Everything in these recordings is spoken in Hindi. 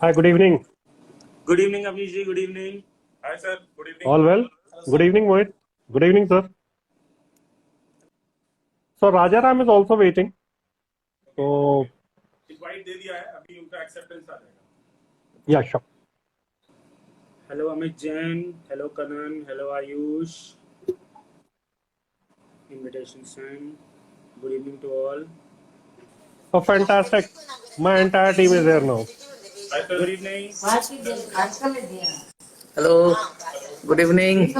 Hi, good evening. Good evening, Avnish ji. Good evening. Hi sir, good evening. All well? Good evening, Mohit. Good evening, sir. So Rajaram is also waiting. So Invite दे दिया है, अभी उनका acceptance आ जाएगा. yeah, sure. Hello, Amit Jain. Hello, Kanan. Hello, Ayush. Invitation signed. Good evening to all. So fantastic. My entire team is here now. Hi sir. Good evening. Hello, good evening.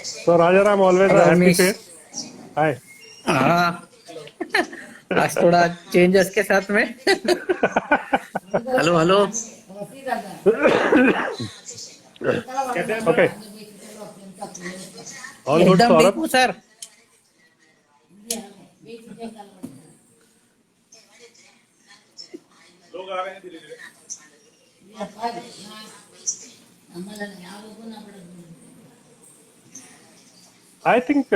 So Rajaram always Hello, a happy Miss. face. Hi. हाँ, आज थोड़ा चेंजेस के साथ में. Hello hello. Okay. All good, एकदम ठीक Saurabh. हूँ सर. लोग आ रहे हैं धीरे धीरे. I think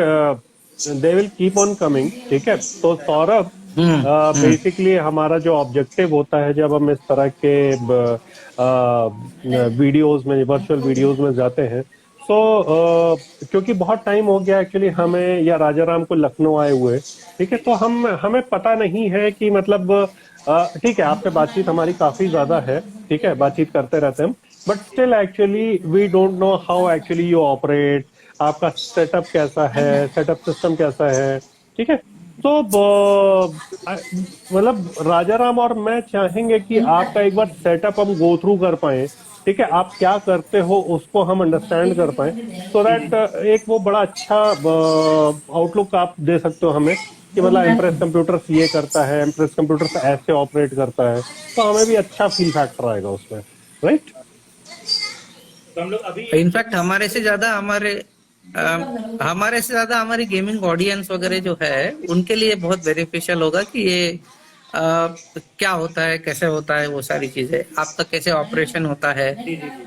they will keep on coming. ठीक है. तो सौरभ बेसिकली हमारा जो ऑब्जेक्टिव होता है जब हम इस तरह के वीडियोस में वर्चुअल वीडियोस में जाते हैं सो क्योंकि बहुत टाइम हो गया एक्चुअली हमें या राजाराम को लखनऊ आए हुए. ठीक है. तो हमें पता नहीं है कि मतलब ठीक है आपसे बातचीत हमारी काफी ज्यादा है. ठीक है. बातचीत करते रहते हैं हम but still actually we don't know how actually you operate. आपका सेटअप कैसा है, सेटअप सिस्टम कैसा है. ठीक है. तो मतलब राजाराम और मैं चाहेंगे कि आपका एक बार सेटअप हम गो थ्रू कर पाए. ठीक है. आप क्या करते हो उसको हम अंडरस्टैंड कर पाए सो दैट एक वो बड़ा अच्छा आउटलुक आप दे सकते हो हमें कि मतलब इम्प्रेस कंप्यूटर्स ये करता है, इम्प्रेस कंप्यूटर्स ऐसे ऑपरेट करता है. तो हमें भी अच्छा फील फैक्टर आएगा उसमें. राइट. तो हम लोग अभी इनफैक्ट हमारे से ज्यादा हमारी गेमिंग ऑडियंस वगैरह जो है उनके लिए बहुत बेनिफिशियल होगा कि ये क्या होता है, कैसे होता है, वो सारी चीजें आपका कैसे ऑपरेशन होता है. जी जी जी.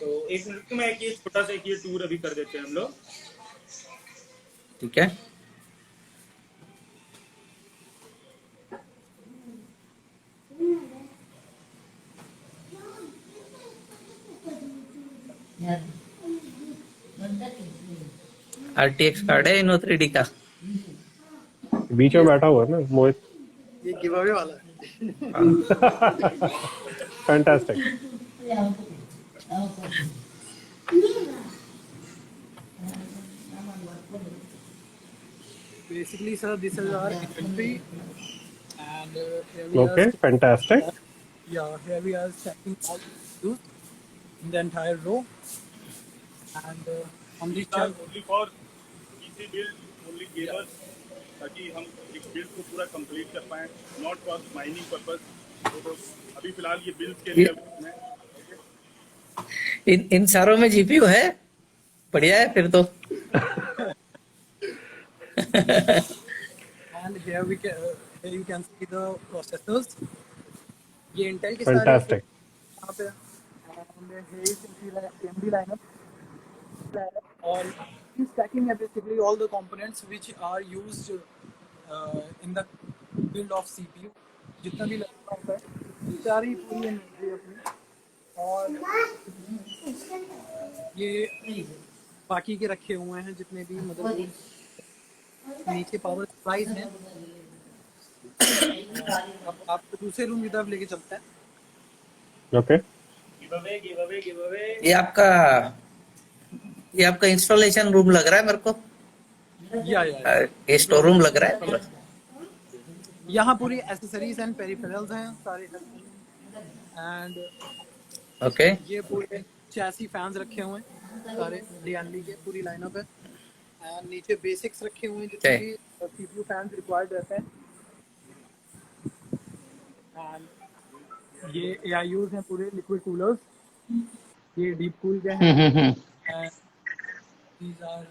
तो एक मिनट में एक ये छोटा सा एक ये टूर अभी कर देते हैं हम लोग. ठीक है. RTX कार्ड है इनो 3D का. बीच में बैठा हुआ है ना मोहित. ये गिव अवे वाला है. Fantastic. Basically, sir, this is our inventory, and here we Okay, are. fantastic. Yeah, here we are stacking all the views in the entire row, and on the shelf. Only for easy build, only gamers, ताकि हम एक बिल्ड को पूरा कंप्लीट कर पाएं, नॉट फॉर माइनिंग पर्पस. तो अभी फिलहाल ये बिल्ड के लिए है. इन सारों में जीपीयू है. बढ़िया है फिर तो. And here here you can see the processors. ये Intel के सारे Fantastic. यहाँ पे. And here you can see the AMD lineup. और stacking है basically all the components which are used in the build of CPU. जितना भी लगता होता है सारी पूरी इन्वेंटरी अपनी. और ये बाकी के रखे हुए हैं जितने भी मदरबोर्ड. नीचे पावर सप्लाईज हैं. अब आपको दूसरे रूम की तरफ लेके चलते हैं. Okay. Give away. ये आपका इंस्टॉलेशन रूम लग रहा है मेरे को. या ये स्टोर रूम लग रहा है. यहाँ पूरी एसेसरीज एंड पेरिफेरल्स हैं सारे. And okay. ये पूरे चैसी फैंस रखे हुए हैं सारे डीएनडी के, पूरी लाइनअप है. एंड नीचे बेसिक्स रखे हुए हैं जितने भी सीपीयू फैंस रिक्वायर्ड रहते हैं. एंड ये एआईयूज हैं पूरे लिक्विड कूलर्स. ये डीप कूल के हैं. एंड दीज आर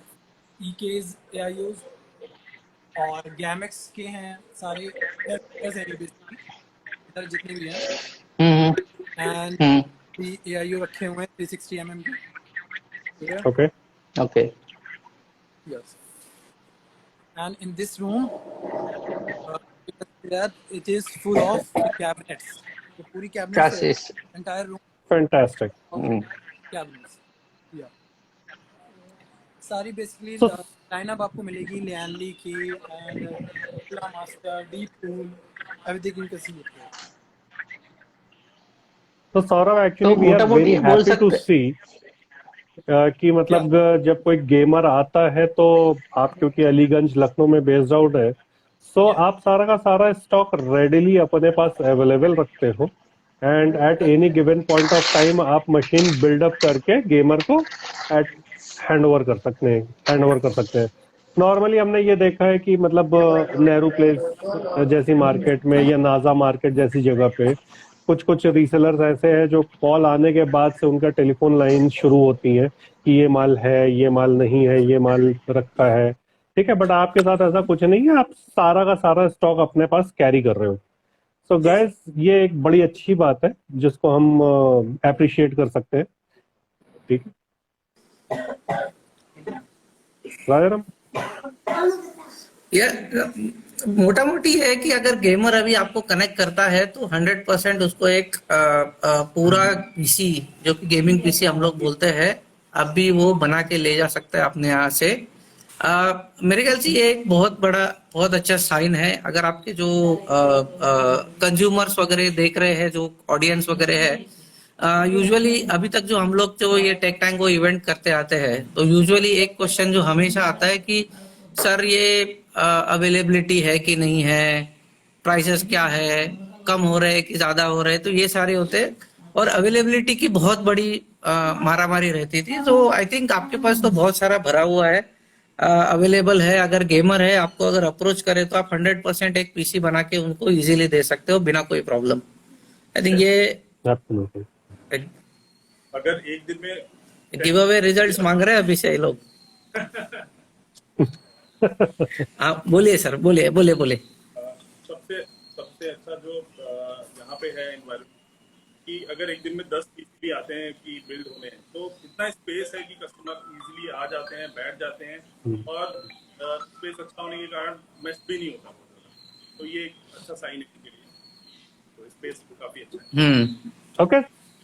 ईकेज एआईयूज और गैमेक्स के हैं सारे. इधर जितने भी हैं. एंड एआईयू रखे हुए हैं 360 mm के. Okay. Okay. Yes. And in this room, where it is full of cabinets. तो पूरी cabinets है, Chassis. entire room fantastic. of cabinets. Yeah. सारी बेसिकली So- लाइनअप आपको मिलेगी, लियानली की एंड प्ला master, deep tool, everything you can see it. तो सौरभ एक्चुअली तो वी आर मोटा-मोटी वेरी ये बोल हैप्पी टू सकते- सी कि मतलब जब कोई गेमर आता है तो आप क्योंकि अलीगंज लखनऊ में बेस्ड आउट है, सो आप सारा का सारा स्टॉक रेडिली अपने पास अवेलेबल रखते हो and at any given point of time आप मशीन बिल्डअप करके गेमर को एट हैंड ओवर कर सकते हैं। नॉर्मली हमने ये देखा है कि मतलब नेहरू प्लेस जैसी मार्केट में या नाजा मार्केट जैसी जगह पे कुछ रीसेलर्स ऐसे हैं जो कॉल आने के बाद से उनका टेलीफोन लाइन शुरू होती है कि ये माल है, ये माल नहीं है, ये माल रखा है, ठीक है। बट आपके साथ ऐसा कुछ नहीं है, आप सारा का सारा स्टॉक अपने पास कैरी कर रहे हो। सो गाइस, ये एक बड़ी अच्छी बात है जिसको हम अप्रिशिएट कर सकते हैं, ठीक है। राजाराम, ये मोटा मोटी है कि अगर गेमर अभी आपको कनेक्ट करता है तो 100% उसको एक पूरा पीसी, जो कि गेमिंग पीसी हम लोग बोलते हैं, अभी वो बना के ले जा सकता है अपने यहाँ से। मेरे ख्याल से ये एक बहुत अच्छा साइन है। अगर आपके जो कंज्यूमर्स वगैरह देख रहे हैं, जो ऑडियंस वगैरह है, यूजुअली अभी तक जो हम लोग जो ये टेक टैंगो इवेंट करते आते हैं, तो यूजुअली एक क्वेश्चन जो हमेशा आता है कि सर ये अवेलेबिलिटी है कि नहीं है, प्राइसेस क्या है, कम हो रहे हैं कि ज्यादा हो रहे हैं, तो ये सारे होते हैं। और अवेलेबिलिटी की बहुत बड़ी मारामारी रहती थी। तो आई थिंक आपके पास तो बहुत सारा भरा हुआ है, अवेलेबल है। अगर गेमर है, आपको अगर अप्रोच करे तो आप 100% एक पीसी बना के उनको इजीली दे सकते हो बिना कोई प्रॉब्लम। आई थिंक ये एब्सोल्युटली। अगर एक दिन में गिव अवे रिजल्ट्स मांग रहे हैं अभी से ये लोग। आप बोलिए सर, बोलिए। सबसे सबसे अच्छा जो यहाँ पे है एनवायरमेंट, कि अगर एक दिन में 10 पीस भी आते हैं कि बिल्ड होने हैं, तो इतना स्पेस है कि कस्टमर इजीली आ जाते हैं, बैठ जाते हैं, और स्पेस अच्छा होने के कारण मेस भी नहीं होता। तो ये एक अच्छा साइन है इनके लिए, तो स्पेस काफी अच्छा है। Okay,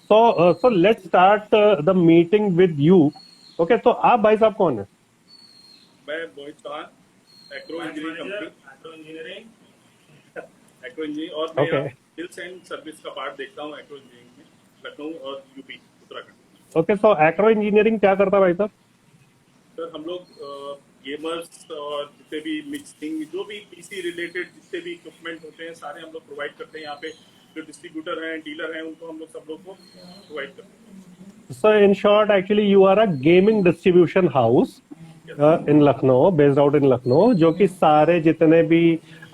so let's start the meeting with you. Okay, तो आप भाई साहब कौन है? मैं मोहित चौहान, एग्रो इंजीनियरिंग और मैं Okay. हिल्स एंड सर्विस का पार्ट देखता हूँ एग्रो इंजीनियरिंग में, लखनऊ और यूपी उत्तराखंड। ओके, सो एग्रो इंजीनियरिंग क्या करता है भाई साहब? सर हम लोग गेमर्स और जितने भी मिक्सिंग, जो भी पीसी रिलेटेड जितने भी इक्विपमेंट होते हैं, सारे हम लोग प्रोवाइड करते हैं। यहाँ पे जो डिस्ट्रीब्यूटर हैं, डीलर हैं, उनको हम लोग सब लोग को प्रोवाइड करते हैं। So in short, actually you are a gaming distribution house in Lucknow, based out in Lucknow, जो कि सारे जितने भी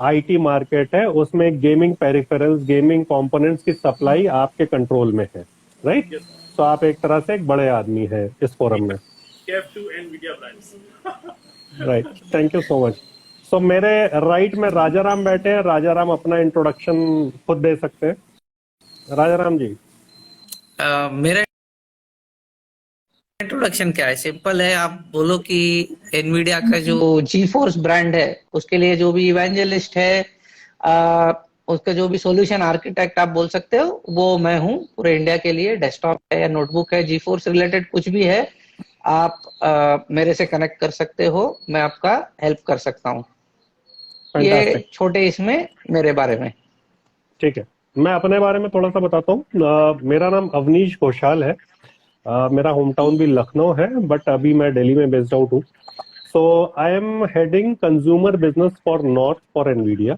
आईटी मार्केट है उसमें गेमिंग पेरिफेरल्स, गेमिंग कंपोनेंट्स की सप्लाई आपके कंट्रोल में है, राइट? तो आप एक तरह से एक बड़े आदमी हैं इस फोरम में, KF2 Nvidia brands. Right? Thank you so much. So मेरे राइट में राजाराम बैठे हैं। राजाराम अपना इंट्रोडक्शन खुद दे सकते हैं। राजाराम जी। मेरा इंट्रोडक्शन क्या है, सिंपल है। आप बोलो कि एनवीडिया का जो जी फोर्स ब्रांड है, उसके लिए जो भी इवेंजलिस्ट है, उसका जो भी सॉल्यूशन आर्किटेक्ट आप बोल सकते हो, वो मैं हूँ पूरे इंडिया के लिए। डेस्कटॉप है या नोटबुक है, जी फोर्स रिलेटेड कुछ भी है, आप मेरे से कनेक्ट कर सकते हो, मैं आपका हेल्प कर सकता हूँ। ये छोटे इसमें मेरे बारे में। ठीक है, मैं अपने बारे में थोड़ा सा बताता हूँ। मेरा नाम अवनीश घोषाल है। मेरा होम टाउन भी लखनऊ है, बट अभी मैं दिल्ली में बेस्ड आउट हूँ। So I am heading consumer business for north for Nvidia.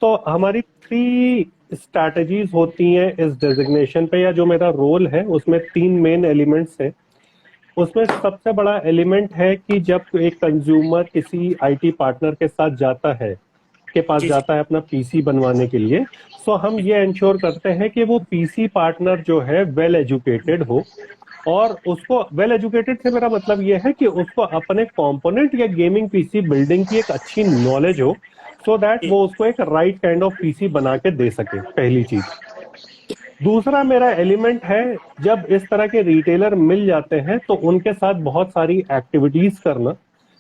तो हमारी 3 स्ट्रैटेजीज होती हैं इस डेजिग्नेशन पे, या जो मेरा रोल है उसमें 3 मेन एलिमेंट्स हैं। उसमें सबसे बड़ा एलिमेंट है कि जब एक कंज्यूमर किसी आईटी पार्टनर के साथ जाता है, के पास जाता है अपना पीसी बनवाने के लिए, सो हम ये इंश्योर करते हैं कि वो पीसी पार्टनर जो है वेल एजुकेटेड हो। और उसको वेल एजुकेटेड से मेरा मतलब ये है कि उसको अपने कंपोनेंट या गेमिंग पीसी बिल्डिंग की एक अच्छी नॉलेज हो, सो दैट वो उसको एक राइट काइंड ऑफ पीसी बना के दे सके, पहली चीज। दूसरा मेरा एलिमेंट है, जब इस तरह के रिटेलर मिल जाते हैं तो उनके साथ बहुत सारी एक्टिविटीज करना,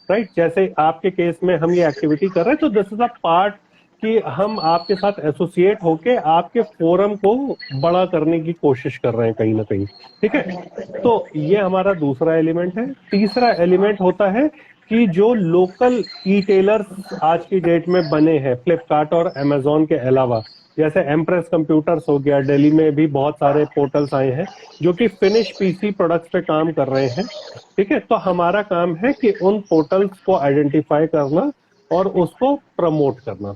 राइट? जैसे आपके केस में हम ये एक्टिविटी कर रहे हैं, तो दिस इज अ पार्ट कि हम आपके साथ एसोसिएट होके आपके फोरम को बड़ा करने की कोशिश कर रहे हैं कहीं ना कहीं, ठीक है। तो ये हमारा दूसरा एलिमेंट है। तीसरा एलिमेंट होता है कि जो लोकल ई टेलर्स आज की डेट में बने हैं फ्लिपकार्ट और अमेजोन के अलावा, जैसे एम्प्रेस कंप्यूटर्स हो गया, दिल्ली में भी बहुत सारे पोर्टल्स आए हैं जो कि फिनिश पीसी प्रोडक्ट्स पे काम कर रहे हैं, ठीक है। तो हमारा काम है कि उन पोर्टल्स को आइडेंटिफाई करना और उसको प्रमोट करना।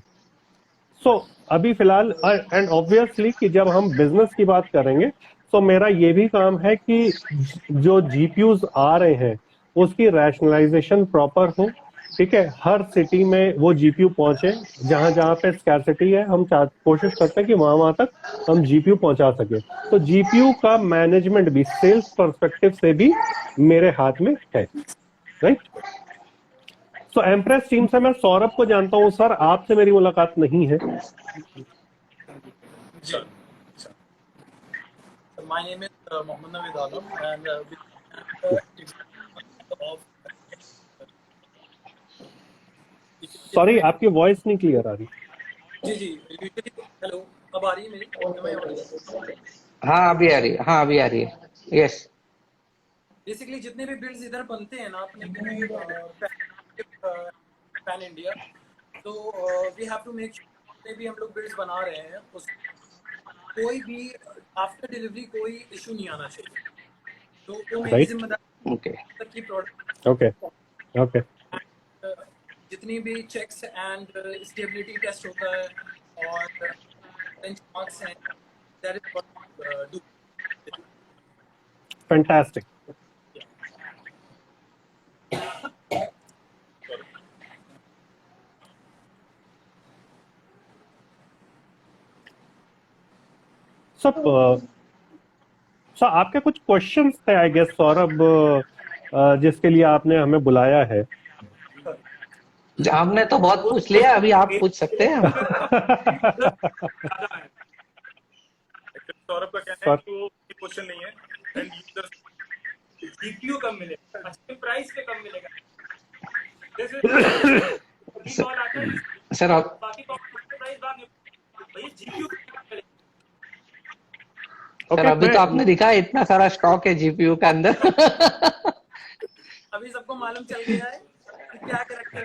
सो अभी फिलहाल एंड ऑब्वियसली कि जब हम बिजनेस की बात करेंगे तो मेरा ये भी काम है कि जो जीपीयूज आ रहे हैं उसकी रैशनलाइजेशन प्रॉपर हो, ठीक है। हर सिटी में वो जीपीयू पहुंचे, जहां जहां पे स्कैर्सिटी है हम कोशिश करते हैं कि वहां वहां तक हम जीपीयू पहुंचा सके। तो जीपीयू का मैनेजमेंट भी सेल्स पर्सपेक्टिव से भी मेरे हाथ में है, राइट। सो एम्प्रेस टीम से मैं सौरभ को जानता हूँ सर, आपसे मेरी मुलाकात नहीं है। My name is Mohammad Naveed Alam and sorry आपकी वॉइस नहीं क्लियर आ रही। जी हेलो, अब आ रही है मेरी? हाँ अभी आ रही है, हाँ अभी आ रही है, यस। बेसिकली जितने भी बिल्ड्स इधर बनते हैं ना अपने पैन इंडिया, तो we have to make sure भी हम लोग बिल्ड्स बना रहे हैं उस कोई भी आफ्टर डिलीवरी कोई इशू नहीं आना चाहिए। तो मेरी जिम्मेदारी ओके की प्रोडक्ट ओके जितनी भी चेक्स एंड स्टेबिलिटी टेस्ट होता है और बेंचमार्क्स हैं, that is what do. Fantastic. Sir आपके कुछ क्वेश्चंस थे आई गेस सौरभ, जिसके लिए आपने हमें बुलाया है। हमने तो बहुत पूछ लिया, अभी आप पूछ सकते हैं। सौरभ का कहना है कि वो क्वेश्चन नहीं है, एंड यूजर जीपीयू कम मिलेगा, अच्छे प्राइस पे कम मिलेगा। जैसे कॉल आता है सर आप बाकी प्राइस बाद में भाई जीपीयू सर अभी तो आपने दिखा है इतना सारा स्टॉक है जीपीयू के अंदर। अभी सबको मालूम चल गया है कि क्या कैरेक्टर है।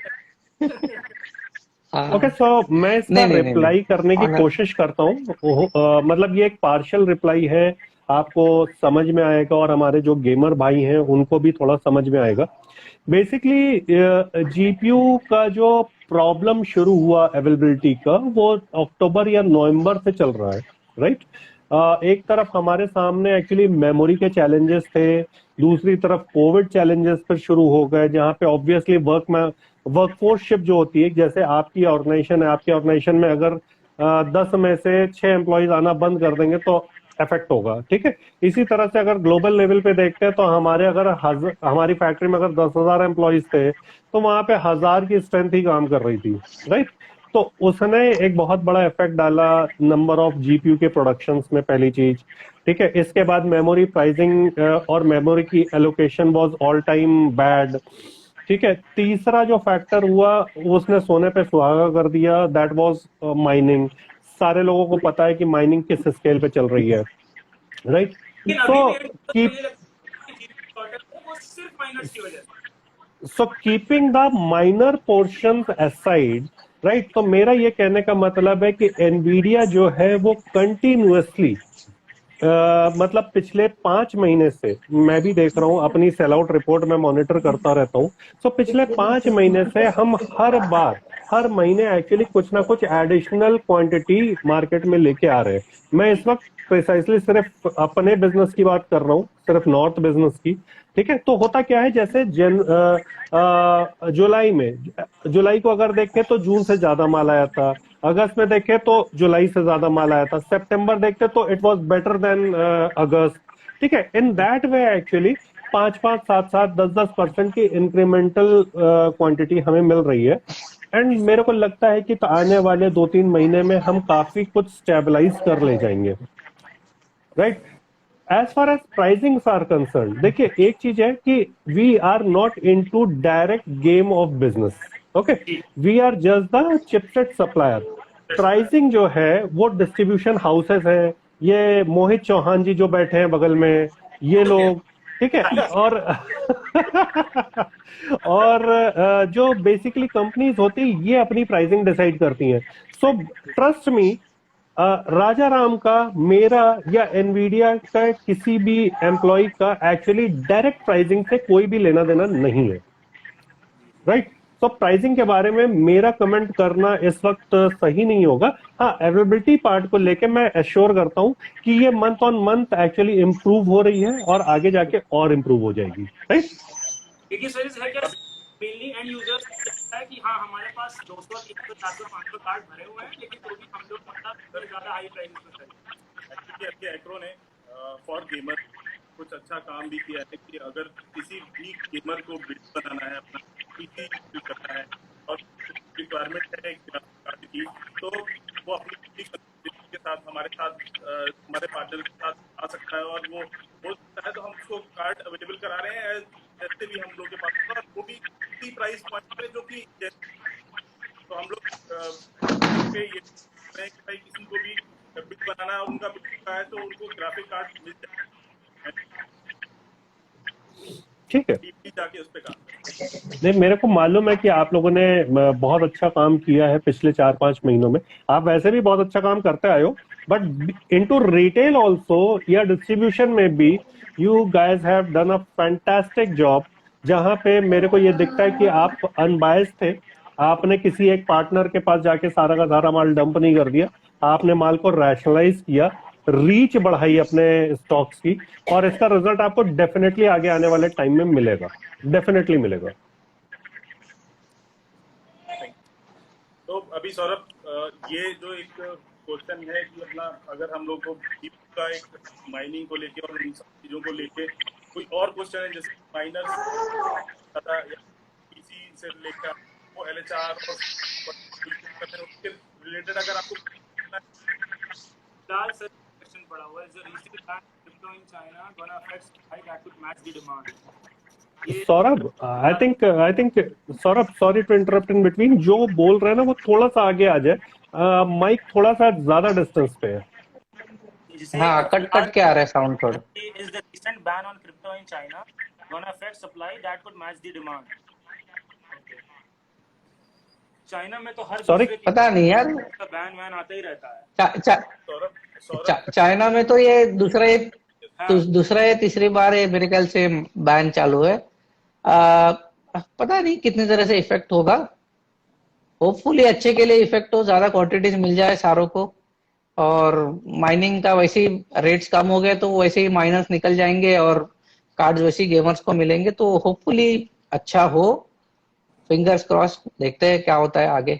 ओके सो मैं इसका रिप्लाई करने की कोशिश करता हूँ। मतलब ये एक पार्शियल रिप्लाई है, आपको समझ में आएगा और हमारे जो गेमर भाई हैं उनको भी थोड़ा समझ में आएगा। बेसिकली जीपीयू का जो प्रॉब्लम शुरू हुआ अवेलेबिलिटी का, वो अक्टूबर या नवंबर से चल रहा है, राइट। एक तरफ हमारे सामने एक्चुअली मेमोरी के चैलेंजेस थे, दूसरी तरफ कोविड चैलेंजेस फिर शुरू हो गए, जहाँ पे ऑब्वियसली वर्कफोर्स शिप जो होती है, जैसे आपकी ऑर्गेनाइजेशन है, आपकी ऑर्गेनाइजेशन में अगर 10 में से 6 एम्प्लॉयज आना बंद कर देंगे तो इफेक्ट होगा, ठीक है। इसी तरह से अगर ग्लोबल लेवल पे देखते हैं तो हमारी फैक्ट्री में अगर 10,000 एम्प्लॉयज थे तो वहां पे 1000 की स्ट्रेंथ ही काम कर रही थी, राइट। तो उसने एक बहुत बड़ा इफेक्ट डाला नंबर ऑफ जीपीयू के प्रोडक्शंस में, पहली चीज, ठीक है। इसके बाद मेमोरी प्राइसिंग और मेमोरी की allocation was all time bad, ठीक है। तीसरा जो फैक्टर हुआ उसने सोने पे सुहागा कर दिया, दैट वाज माइनिंग। सारे लोगों को पता है कि माइनिंग किस स्केल पे चल रही है, right. So keeping the minor portion aside, right. तो मेरा ये कहने का मतलब है कि एनवीडिया जो है वो कंटिन्यूअसली मतलब पिछले 5 महीने से, मैं भी देख रहा हूँ अपनी सेल आउट रिपोर्ट में मॉनिटर करता रहता हूँ, तो पिछले 5 महीने से हम हर महीने एक्चुअली कुछ ना कुछ एडिशनल क्वांटिटी मार्केट में लेके आ रहे हैं। मैं इस वक्त प्रिसाइसली सिर्फ अपने बिजनेस की बात कर रहा हूँ, सिर्फ नॉर्थ बिजनेस की, ठीक है। तो होता क्या है, जैसे जुलाई को अगर देखें तो जून से ज्यादा माल आया था, अगस्त में देखें तो जुलाई से ज्यादा माल आया था, सितंबर देखते तो इट वाज बेटर देन अगस्त, ठीक है। इन दैट वे एक्चुअली 5-5, 7-7, 10-10% की इंक्रीमेंटल क्वांटिटी हमें मिल रही है। एंड मेरे को लगता है कि तो आने वाले 2-3 महीने में हम काफी कुछ स्टेबलाइज कर ले जाएंगे, right. As far as pricing are concern, देखिए एक चीज है कि we are not into direct game of business, okay. We are just the chipset supplier. Pricing जो है वो डिस्ट्रीब्यूशन हाउसेस है, ये मोहित चौहान जी जो बैठे हैं बगल में, ये लोग, ठीक है, और और जो बेसिकली कंपनीज होती है ये अपनी प्राइसिंग डिसाइड करती हैं। सो ट्रस्ट मी, राजा राम का, मेरा या एनवीडिया का किसी भी एम्प्लॉय का एक्चुअली डायरेक्ट प्राइसिंग से कोई भी लेना देना नहीं है, राइट। तो प्राइसिंग के बारे में मेरा कमेंट करना इस वक्त सही नहीं होगा। हाँ, अवेलेबिलिटी पार्ट को लेके मैं एश्योर करता हूं कि ये month on month actually improve हो रही है और आगे जाके और इंप्रूव हो जाएगी, राइट। देखिए सर, है क्या मेनली एंड यूजर्स है कि हाँ हमारे पास 200 300 400 500 कार्ड भरे हुए हैं, लेकिन तो भी हम लोग मतलब ज्यादा हाई प्राइस में एक्चुअली अभी एक्रो ने फॉर गेमर कुछ अच्छा काम भी किया है कि अगर किसी भी गेमर को बिल्ड बनाना है, अपना पीसी बिल्ड करना है और रिक्वायरमेंट है ग्राफिक कार्ड की, तो वो अपनी के साथ हमारे हमारे पार्टनर के साथ आ सकता है और वो बोल सकता है, तो हम उसको कार्ड अवेलेबल करा रहे हैं जैसे भी हम लोग के पास, और वो भी इसी प्राइस पॉइंट पे जो कि तो हम लोग पे ये भाई किसी को भी बिल बनाना है और उनका बिल का है तो उनको ग्राफिक कार्ड मिल जाए, ठीक है। जाके उस पे काम। नहीं, मेरे को मालूम है कि आप लोगों ने बहुत अच्छा काम किया है पिछले 4-5 महीनों में, आप वैसे भी बहुत अच्छा काम करते आए हो, बट इनटू रिटेल आल्सो या डिस्ट्रीब्यूशन में भी you guys have done a fantastic job, जहां पे मेरे को ये दिखता है कि आप अनबायस्ड थे। आपने किसी एक पार्टनर के पास जाके सारा का सारा माल डंप नहीं कर दिया, आपने माल को रैशनलाइज किया, रीच बढ़ाई अपने स्टॉक्स की, और इसका रिजल्ट आपको डेफिनेटली आगे आने वाले टाइम में मिलेगा, डेफिनेटली मिलेगा। तो अभी सौरभ, ये जो एक क्वेश्चन है कि अपना अगर हम लोग को डीप का एक माइनिंग को लेके और इन सब चीजों को लेके कोई और क्वेश्चन है, जैसे माइनर्स पीसी से लेकर वो एलएचआर और उसके रिलेटेड अगर आपको फिलहाल सर क्वेश्चन पड़ा हुआ है, जो recent ban crypto in China gonna affect supply that could match the demand. Saurabh, I think Saurabh, sorry to interrupt in between, जो बोल रहे हैं ना वो थोड़ा सा आगे आ जाए, माइक थोड़ा सा ज्यादा डिस्टेंस पे है। हाँ, कट के आ रहा है साउंड थोड़ा। Is the recent ban on crypto in China gonna affect supply that could match the demand? China में तो हर Sorry? पता नहीं यार, बैन वैन आता ही रहता है। चाइना में तो ये दूसरा या तीसरी बार ये मेरे ख्याल से बैन चालू है। पता नहीं कितनी तरह से इफेक्ट होगा, होपफुली अच्छे के लिए इफेक्ट हो, ज्यादा क्वांटिटीज मिल जाए सारों को, और माइनिंग का वैसे ही रेट्स कम हो गए तो वैसे ही माइनर्स निकल जाएंगे और कार्ड्स वैसे ही गेमर्स को मिलेंगे, तो होपफुली अच्छा हो, फिंगर्स क्रॉस, देखते हैं क्या होता है आगे।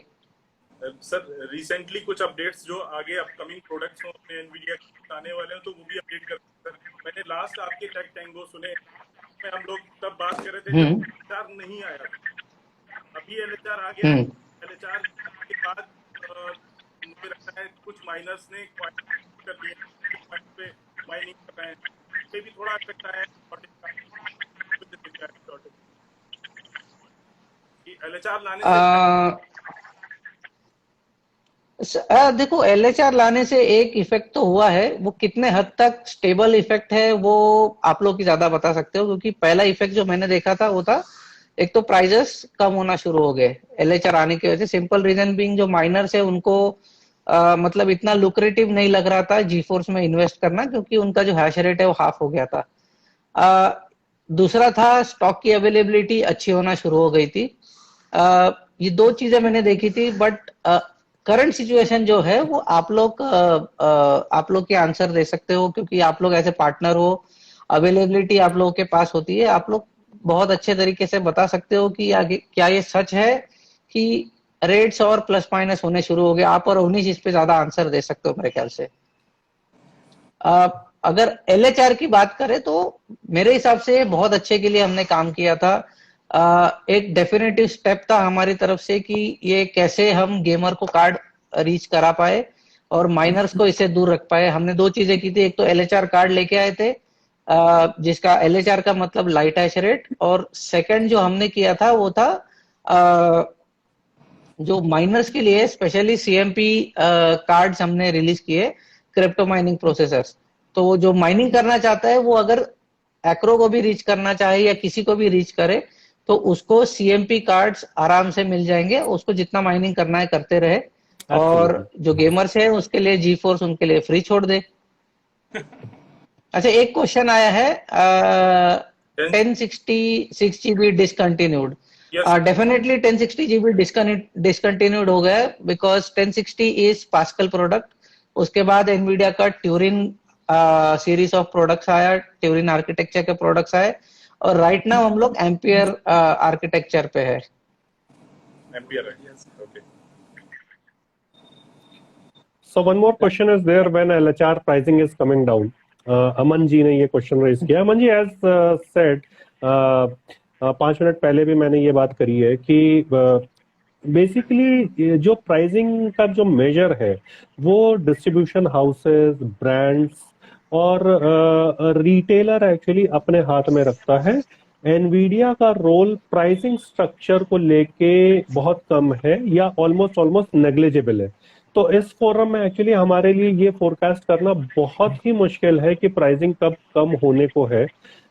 सर रिसेंटली कुछ अपडेट्स जो आगे अपकमिंग प्रोडक्ट्स हो एनवीडिया आने वाले हैं तो वो भी अपडेट कर सर। मैंने लास्ट आपके टेक टैंगो सुने में हम लोग तब बात कर रहे थे जब एलएचआर नहीं आया, अभी एलएचआर आ गया। एलएचआर के बाद मुझे लगता है कुछ माइनर्स ने कर दिया पे माइनिंग कर रहे हैं, पे भी थोड़ा इफेक्ट आया है एलएचआर लाने से। देखो, एलएचआर लाने से एक इफेक्ट तो हुआ है, वो कितने हद तक स्टेबल इफेक्ट है वो आप लोग ही ज्यादा बता सकते हो, क्योंकि पहला इफेक्ट जो मैंने देखा था वो था, एक तो प्राइजेस कम होना शुरू हो गए एलएचआर आने की वजह से। सिंपल रीजन बीइंग जो माइनर्स है उनको मतलब इतना लुक्रेटिव नहीं लग रहा था जीफोर्स में इन्वेस्ट करना, क्योंकि उनका जो हैश रेट है वो हाफ हो गया था। दूसरा था स्टॉक की अवेलेबिलिटी अच्छी होना शुरू हो गई थी। ये दो चीजें मैंने देखी थी, बट करंट सिचुएशन जो है वो आप लोग के आंसर दे सकते हो, क्योंकि आप लोग ऐसे पार्टनर हो, अवेलेबिलिटी आप लोगों के पास होती है, आप लोग बहुत अच्छे तरीके से बता सकते हो कि आगे क्या ये सच है कि रेट्स और प्लस माइनस होने शुरू हो गए। आप और उन्हीं चीज पे ज्यादा आंसर दे सकते हो मेरे ख्याल से। अगर एलएचआर की बात करें तो मेरे हिसाब से बहुत अच्छे के लिए हमने काम किया था। एक डेफिनेटिव स्टेप था हमारी तरफ से कि ये कैसे हम गेमर को कार्ड रीच करा पाए और माइनर्स को इससे दूर रख पाए। हमने दो चीजें की थी, एक तो एलएचआर कार्ड लेके आए थे, जिसका एलएचआर का मतलब लाइट हैश रेट, और सेकंड जो हमने किया था वो था जो माइनर्स के लिए स्पेशली सीएमपी कार्ड्स हमने रिलीज किए, क्रिप्टो माइनिंग प्रोसेसर्स। तो वो जो माइनिंग करना चाहता है वो अगर एक्रो को भी रीच करना चाहे या किसी को भी रीच करे तो उसको सीएमपी कार्ड्स आराम से मिल जाएंगे, उसको जितना माइनिंग करना है करते रहे। और Absolutely. जो गेमर्स है उसके लिए जी फोर्स उनके लिए फ्री छोड़ दे। अच्छा, एक क्वेश्चन आया है 1066 GB discontinued. Yes. Definitely 1060 GB discontinued हो गया बिकॉज 1060 इज पास्कल प्रोडक्ट। उसके बाद एनवीडिया का ट्यूरिन सीरीज ऑफ प्रोडक्ट्स आया, ट्यूरिन आर्किटेक्चर के प्रोडक्ट्स आए, और राइट नाउ हम लोग एम्पियर आर्किटेक्चर पे है। एम्पियर है, okay. So one more question is there when LHR pricing is coming down. Aman ji ने ये क्वेश्चन रेज किया। Aman ji, as said 5 minute पहले भी मैंने ये बात करी है कि बेसिकली जो प्राइसिंग का जो मेजर है वो डिस्ट्रीब्यूशन हाउसेस, ब्रांड्स और रिटेलर एक्चुअली अपने हाथ में रखता है। एनवीडिया का रोल प्राइसिंग स्ट्रक्चर को लेके बहुत कम है या ऑलमोस्ट नेग्लिजिबल है। तो इस फोरम में एक्चुअली हमारे लिए ये फोरकास्ट करना बहुत ही मुश्किल है कि प्राइसिंग कब कम होने को है,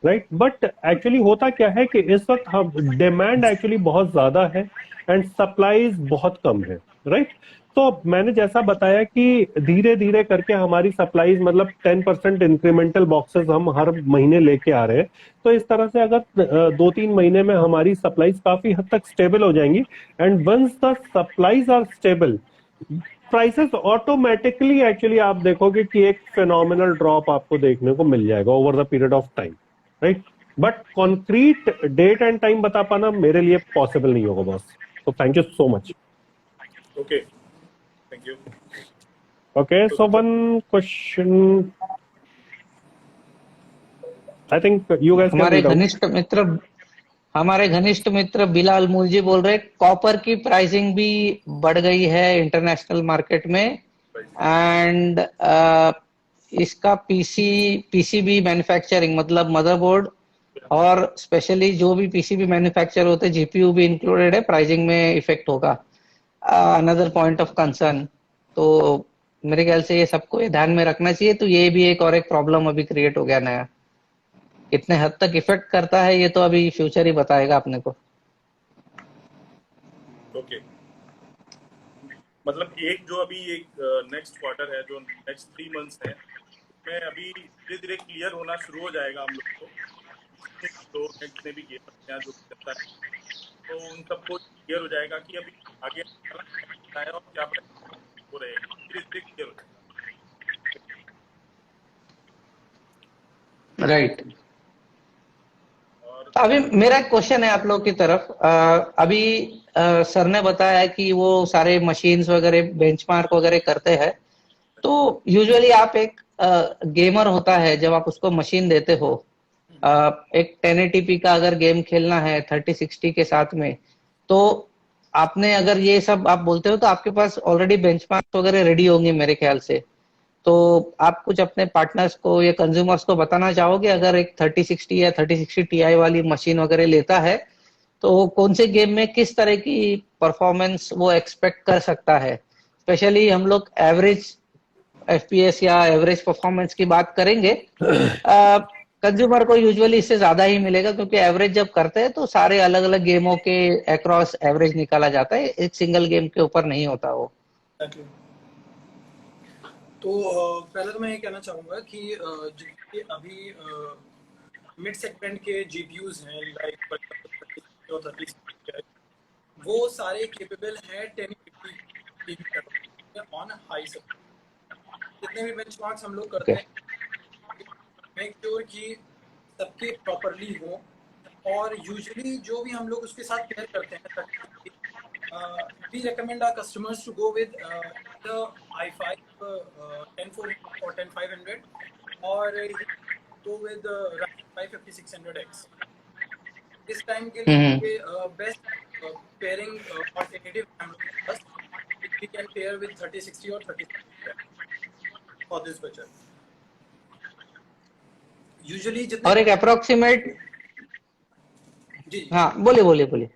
राइट। बट एक्चुअली होता क्या है कि इस वक्त हम डिमांड एक्चुअली बहुत ज्यादा है एंड सप्लाईज बहुत कम है, राइट। तो मैंने जैसा बताया कि धीरे धीरे करके हमारी सप्लाईज मतलब 10% इंक्रीमेंटल बॉक्सेस हम हर महीने लेके आ रहे हैं। तो इस तरह से अगर 2-3 महीने में हमारी सप्लाईज काफी हद तक स्टेबल हो जाएंगी and once the supplies are stable, prices automatically actually आप देखोगे कि एक फिनोमिनल ड्रॉप आपको देखने को मिल जाएगा over the period of time, right. But concrete date and time बता पाना मेरे लिए पॉसिबल नहीं होगा बॉस। तो thank you so much. Okay, thank you. Okay, so one question I think you guys हमारे घनिष्ठ मित्र बिलाल मूल जी बोल रहे कॉपर की प्राइसिंग भी बढ़ गई है इंटरनेशनल मार्केट में, एंड इसका पीसीबी मैन्युफैक्चरिंग मतलब मदरबोर्ड और स्पेशली जो भी पीसीबी मैन्युफैक्चर होते हैं जीपीयू भी इंक्लूडेड है, प्राइसिंग में इफेक्ट होगा। Another point of concern. तो मेरे ख्याल से ये सबको ये ध्यान में रखना चाहिए। तो ये भी एक और एक प्रॉब्लम अभी क्रिएट हो गया नया। कितने हद तक इफेक्ट करता है ये तो अभी फ्यूचर ही बताएगा अपने को। ओके, मतलब एक जो अभी एक नेक्स्ट क्वार्टर है, जो नेक्स्ट 3 मंथ्स है, में अभी धीरे धीरे क्लियर होना शुरू हो जाएगा हम लोग को। तो जितने भी गेमर्स हैं जो करता है तो उन सबको क्लियर हो जाएगा कि अभी आगे क्या है और क्या हो रहेगा, धीरे धीरे क्लियर हो जाएगा। राइट। अभी मेरा एक क्वेश्चन है आप लोग की तरफ। अभी सर ने बताया कि वो सारे मशीन्स वगैरह बेंचमार्क वगैरह करते हैं। तो यूजुअली आप एक गेमर होता है, जब आप उसको मशीन देते हो, एक 1080p का अगर गेम खेलना है 3060 के साथ में, तो आपने अगर ये सब आप बोलते हो तो आपके पास ऑलरेडी बेंचमार्क वगैरह रेडी होंगे मेरे ख्याल से। तो आप कुछ अपने पार्टनर्स को या कंज्यूमर्स को बताना चाहोगे अगर एक 3060 या 3060 Ti वाली मशीन वगैरह लेता है तो कौन से गेम में किस तरह की परफॉर्मेंस वो एक्सपेक्ट कर सकता है? स्पेशली हम लोग एवरेज FPS या एवरेज परफॉर्मेंस की बात करेंगे। कंज्यूमर को यूजुअली इससे ज्यादा ही मिलेगा क्योंकि एवरेज जब करते हैं तो सारे अलग अलग गेमों के अक्रॉस एवरेज निकाला जाता है, एक सिंगल गेम के ऊपर नहीं होता वो। तो पहले तो मैं ये कहना चाहूँगा कि जितने अभी मिड सेगमेंट के जीपीयूज हैं लाइक 30 वो सारे केपेबल हैं 1080p ऑन हाई सब। जितने भी बेंचमार्क्स हम लोग करते हैं मेक श्योर कि सबके प्रॉपरली हो, और यूजुअली जो भी हम लोग उसके साथ पेयर करते हैं we recommend our customers to go with the i5 10400 or 10500 or go with the Ryzen 5 5600X. इस टाइम के लिए बेस्ट पेयरिंग ऑल्टरनेटिव हम लोग बस we can pair with 3060 or 3060 for this budget. Usually जितने और एक अप्रोक्सीमेट जी हाँ बोलिए।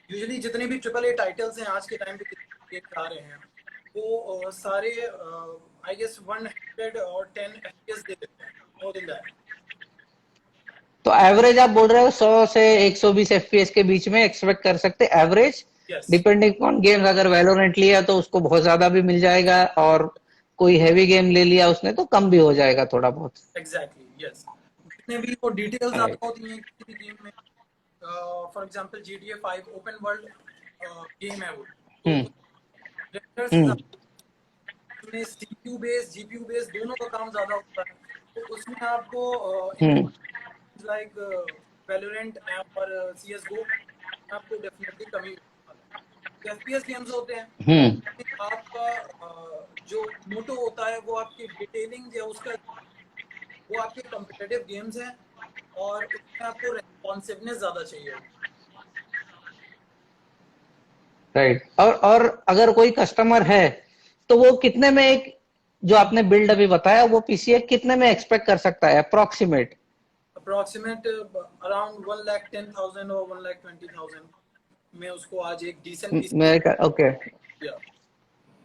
यूजुअली जितने भी ट्रिपल ए टाइटल्स हैं आज के टाइम पे गेम आ रहे हैं वो सारे आई गेस 100 और 10 FPS दे देते हैं, मोर देन दैट। तो एवरेज आप बोल रहे हो 100 से 120 एफपीएस के बीच में एक्सपेक्ट कर सकते हैं average, yes depending on games. अगर वैलोरेंट लिया तो उसको बहुत ज्यादा भी मिल जाएगा, और कोई हैवी गेम ले लिया उसने तो कम भी हो जाएगा थोड़ा बहुत। Exactly yes. जितने भी वो डिटेल्स Right. आपको होती हैं किसी भी गेम में, for example GTA 5 open world game है वो, तो हम्म वेक्टर्स हम्म में CPU बेस GPU बेस दोनों का काम ज्यादा होता है, तो उसमें आपको हम्म लाइक वैलोरेंट और CS:GO आपको डेफिनेटली कमी FPS गेम्स होते हैं। हम्म आपका जो मोटो होता है वो आपकी डिटेलिंग या उसका वो आपके कॉम्पिटिटिव गेम्स हैं और उसमें आपको रेस्पॉन्सिवनेस ज्यादा चाहिए होगी। राइट। और अगर कोई कस्टमर है तो वो कितने में एक जो आपने बिल्ड अभी बताया वो पीसी कितने में एक्सपेक्ट कर सकता है अप्रोक्सीमेट? अप्रोक्सीमेट अराउंड 1,10,000 और 1,20,000 में उसको आज एक डिसेंट मेरे ओके या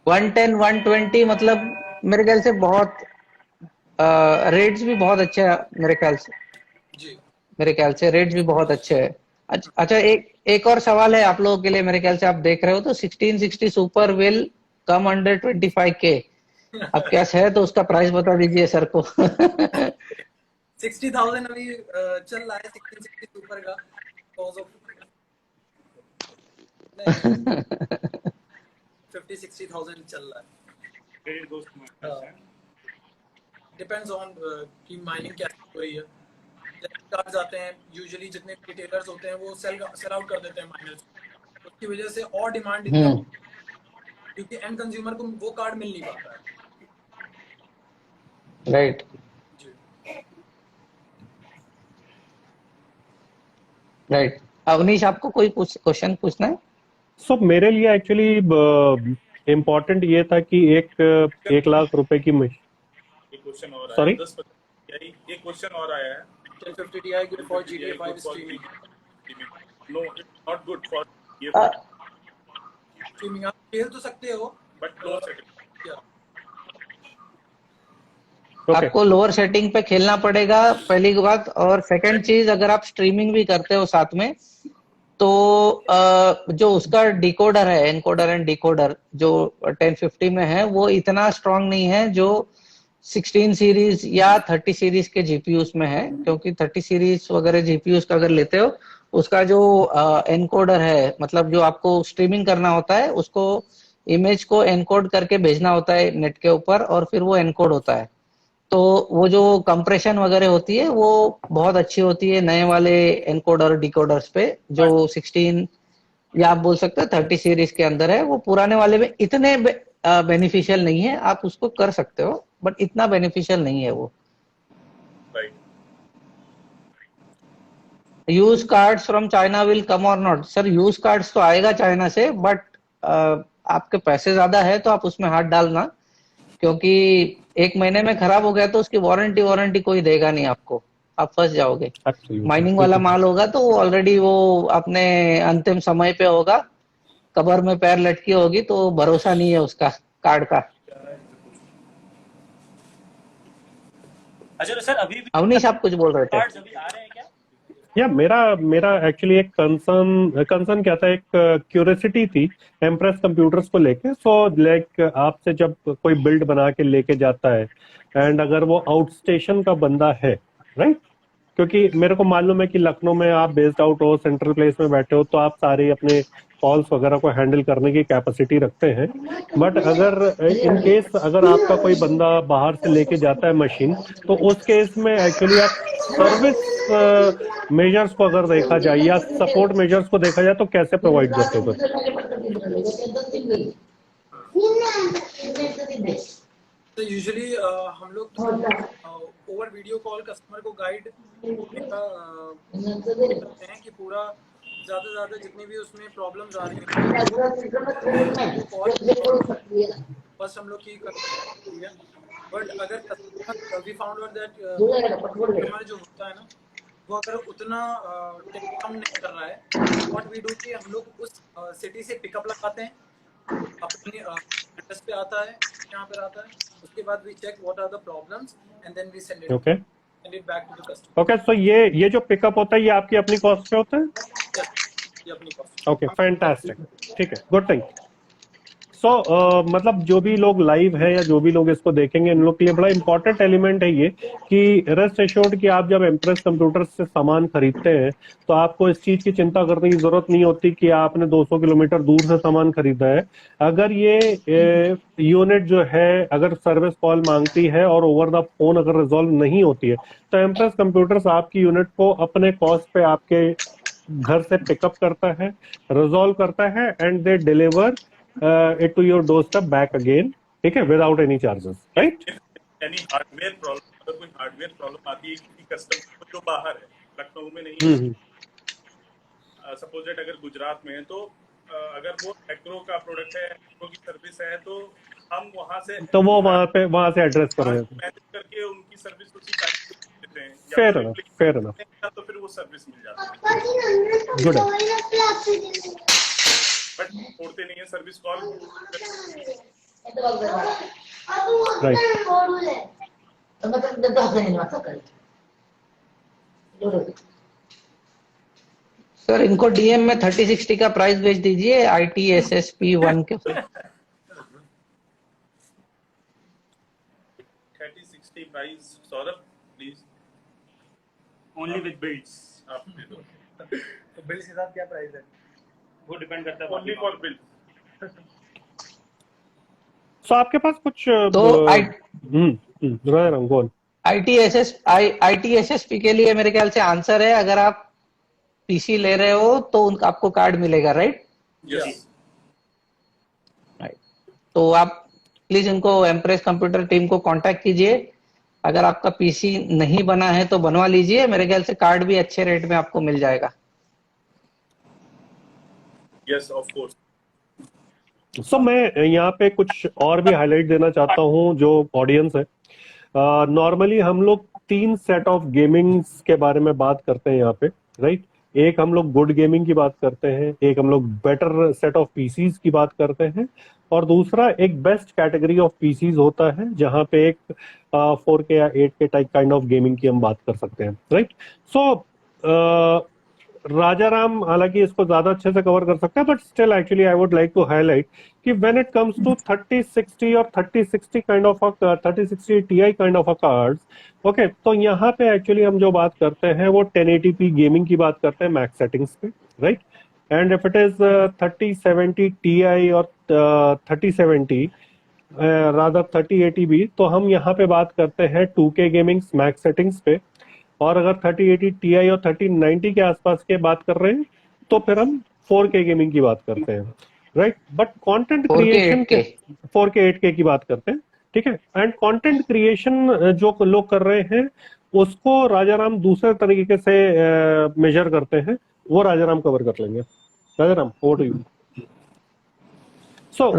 110 120 मतलब मेरे ख्याल से बहुत रेट्स भी बहुत अच्छे हैं मेरे ख्याल से। जी मेरे ख्याल से रेट्स भी बहुत अच्छे हैं। अच्छा एक और सवाल है आप लोगों के लिए, मेरे ख्याल से आप देख रहे हो तो 1660 super will come under 25K। आपके पास है तो उसका प्राइस बता दीजिए सर को। 60,000 अभी चल रहा है 1660 सुपर का बिकॉज ऑफ 50-60,000 चल रहा है। Credit goes to miners, हैं? डिपेंड्स ऑन कि माइनिंग कैसे हो रही है। कार्ड्स आते हैं यूजुअली जितने रिटेलर्स होते हैं वो सेल आउट कर देते हैं माइनर्स, उसकी वजह से और डिमांड इतना क्योंकि एंड कंज्यूमर को वो कार्ड मिल नहीं पाता है। राइट जी राइट। अवनीश आपको कोई क्वेश्चन पूछना है? सो मेरे लिए एक्चुअली इम्पोर्टेंट ये था कि एक लाख रुपए की एक क्वेश्चन और आया सॉरी है 10 एक क्वेश्चन और आया है 1050 Ti good for GTA 5 streaming। No it's not good for ये स्ट्रीमिंग आप खेल तो सकते हो बट लो सेटिंग क्या ओके आपको लोअर सेटिंग पे खेलना पड़ेगा पहली बात, और सेकंड चीज अगर आप स्ट्रीमिंग भी करते हो साथ में तो जो उसका डिकोडर है, एनकोडर एंड डिकोडर जो 1050 में है वो इतना स्ट्रांग नहीं है जो 16 सीरीज या 30 सीरीज के जीपीयूज में है, क्योंकि 30 सीरीज वगैरह जीपीयूज का अगर लेते हो उसका जो एनकोडर है, मतलब जो आपको स्ट्रीमिंग करना होता है उसको इमेज को एनकोड करके भेजना होता है नेट के ऊपर और फिर वो एनकोड होता है। तो वो जो कंप्रेशन वगैरह होती है वो बहुत अच्छी होती है नए वाले एनकोडर डिकोडर्स पे जो 16 या आप बोल सकते हो 30 सीरीज के अंदर है। वो पुराने वाले में इतने बेनिफिशियल नहीं है, आप उसको कर सकते हो बट इतना बेनिफिशियल नहीं है वो। Right use cards from China will come और नॉट? सर यूज कार्ड्स तो आएगा चाइना से, बट आपके पैसे ज्यादा है तो आप उसमें हाथ डालना, क्योंकि एक महीने में खराब हो गया तो उसकी वारंटी कोई देगा नहीं आपको, आप फंस जाओगे। माइनिंग वाला माल होगा तो ऑलरेडी वो अपने अंतिम समय पे होगा, कबर में पैर लटकी होगी, तो भरोसा नहीं है उसका कार्ड का। अच्छा तो सर अभी भी अवनीश आप कुछ बोल रहे थे? कार्ड्स अभी आ रहे हैं क्या? या मेरा एक्चुअली एक कंसर्न क्या था, एक क्यूरियोसिटी थी एम्प्रेस कंप्यूटर्स को लेके। सो लाइक आपसे जब कोई बिल्ड बना के लेके जाता है एंड अगर वो आउट स्टेशन का बंदा है, राइट, क्योंकि मेरे को मालूम है कि लखनऊ में आप बेस्ड आउट हो, सेंट्रल प्लेस में बैठे हो, तो आप सारे अपने कॉल्स वगैरह को हैंडल करने की कैपेसिटी रखते हैं। बट अगर इन केस अगर आपका कोई बंदा बाहर से लेके जाता है मशीन, तो उस केस में एक्चुअली आप सर्विस मेजर्स को अगर देखा जाए या सपोर्ट मेजर्स को देखा जाए तो कैसे प्रोवाइड करते हो? तो यूजुअली हम लोग ओवर वीडियो कॉल कस्टमर को गाइड करते हैं कि पूरा ज्यादा से ज्यादा जितनी भी उसमें प्रॉब्लम्स आ रही हैं फर्स्ट हम लोग की करते हैं। बट अगर we found out that customer जो होता है ना वो अगर उतना टिक कम नहीं कर रहा है, व्हाट वी डू कि हम लोग उस सिटी से पिकअप लगाते हैं, अपने एड्रेस पे आता है, यहाँ पर आता है, उसके बाद we check what are the problems and then we send okay it back to the customer. Okay, so ये जो पिकअप होता है ये आपकी अपनी कॉस्ट पे होता है? ये अपनी कॉस्ट। ओके, फैंटास्टिक, ठीक है, गुड थिंग। सो मतलब जो भी लोग लाइव है या जो भी लोग इसको देखेंगे, इन लोग के लिए बड़ा इंपॉर्टेंट एलिमेंट है ये कि रेस्ट एश्योर्ड कि आप जब एम्प्रेस कंप्यूटर से सामान खरीदते हैं तो आपको इस चीज की चिंता करने की जरूरत नहीं होती कि आपने 200 किलोमीटर दूर से सामान खरीदा है। अगर ये यूनिट जो है अगर सर्विस कॉल मांगती है और ओवर द फोन अगर रिजॉल्व नहीं होती है तो एम्प्रेस कंप्यूटर्स आपकी यूनिट को अपने कॉस्ट पे आपके घर से पिकअप करता है, रिजॉल्व करता है and they deliver it to your doorstep back again, ठीक है, without any charges, right? यानी हार्डवेयर प्रॉब्लम, अगर कोई हार्डवेयर प्रॉब्लम आती है किसी कस्टमर को जो बाहर है, लखनऊ में नहीं है, सपोज दैट अगर गुजरात में है तो अगर वो एग्रो का प्रोडक्ट है, एग्रो की सर्विस है, तो हम वहां से तो वो वहां से एड्रेस कर रहे हैं, मैनेज करके उनकी सर्विस उसी टाइम पे देते हैं, फेयर एनफ, फेयर एनफ, तो फिर वो सर्विस मिल जाती है। गुड है, बट छोड़ते नहीं है सर्विस कॉल। सर इनको डीएम में 3060 का प्राइस भेज दीजिए ITSSP 1 के। 3060 price Saurabh please. Only with builds. आप दे दो। तो बिल्स के साथ क्या प्राइस है? वो डिपेंड करता है ओनली फॉर बिल। सो आपके पास कुछ तो गो ऑन। ITSSP के लिए मेरे ख्याल से आंसर है, अगर आप पीसी ले रहे हो तो उनका आपको कार्ड मिलेगा, राइट? यस। राइट, तो आप प्लीज इनको एम्प्रेस कंप्यूटर टीम को कांटेक्ट कीजिए। अगर आपका पीसी नहीं बना है तो बनवा लीजिए, मेरे ख्याल से कार्ड भी अच्छे रेट में आपको मिल जाएगा। Yes of course. सो मैं यहाँ पे कुछ और भी हाईलाइट देना चाहता हूँ जो ऑडियंस है। नॉर्मली हम लोग 3 सेट ऑफ गेमिंग्स के बारे में बात करते हैं यहाँ पे, राइट? एक हम लोग गुड गेमिंग की बात करते हैं, एक हम लोग बेटर सेट ऑफ पीसीज की बात करते हैं, और दूसरा एक बेस्ट कैटेगरी ऑफ पीसीज होता है जहाँ पे एक 4K या 8K type kind of gaming की हम बात कर सकते हैं, राइट? सो राजाराम हालांकि इसको ज्यादा अच्छे से कवर कर सकता है, but still actually I would like to highlight कि व्हेन इट कम्स टू 3060 और 3060 kind of 3060 Ti kind of a cards, okay, तो यहाँ पे एक्चुअली हम जो बात करते हैं वो 1080p गेमिंग की बात करते हैं मैक्स सेटिंग्स पे, right? And if it is 3070 Ti और 3070 रादर 3080 भी, तो हम यहाँ पे बात करते हैं 2K गेमिंग मैक्स सेटिंग्स पे। और अगर 3080 Ti और 3090 के आसपास के बात कर रहे हैं तो फिर हम 4K गेमिंग की बात करते हैं, राइट? बट कंटेंट क्रिएशन के 4K 8K की बात करते हैं, ठीक है? एंड कंटेंट क्रिएशन जो लोग कर रहे हैं उसको राजाराम दूसरे तरीके से मेजर करते हैं, वो राजाराम कवर कर लेंगे। Rajaram, over to you. So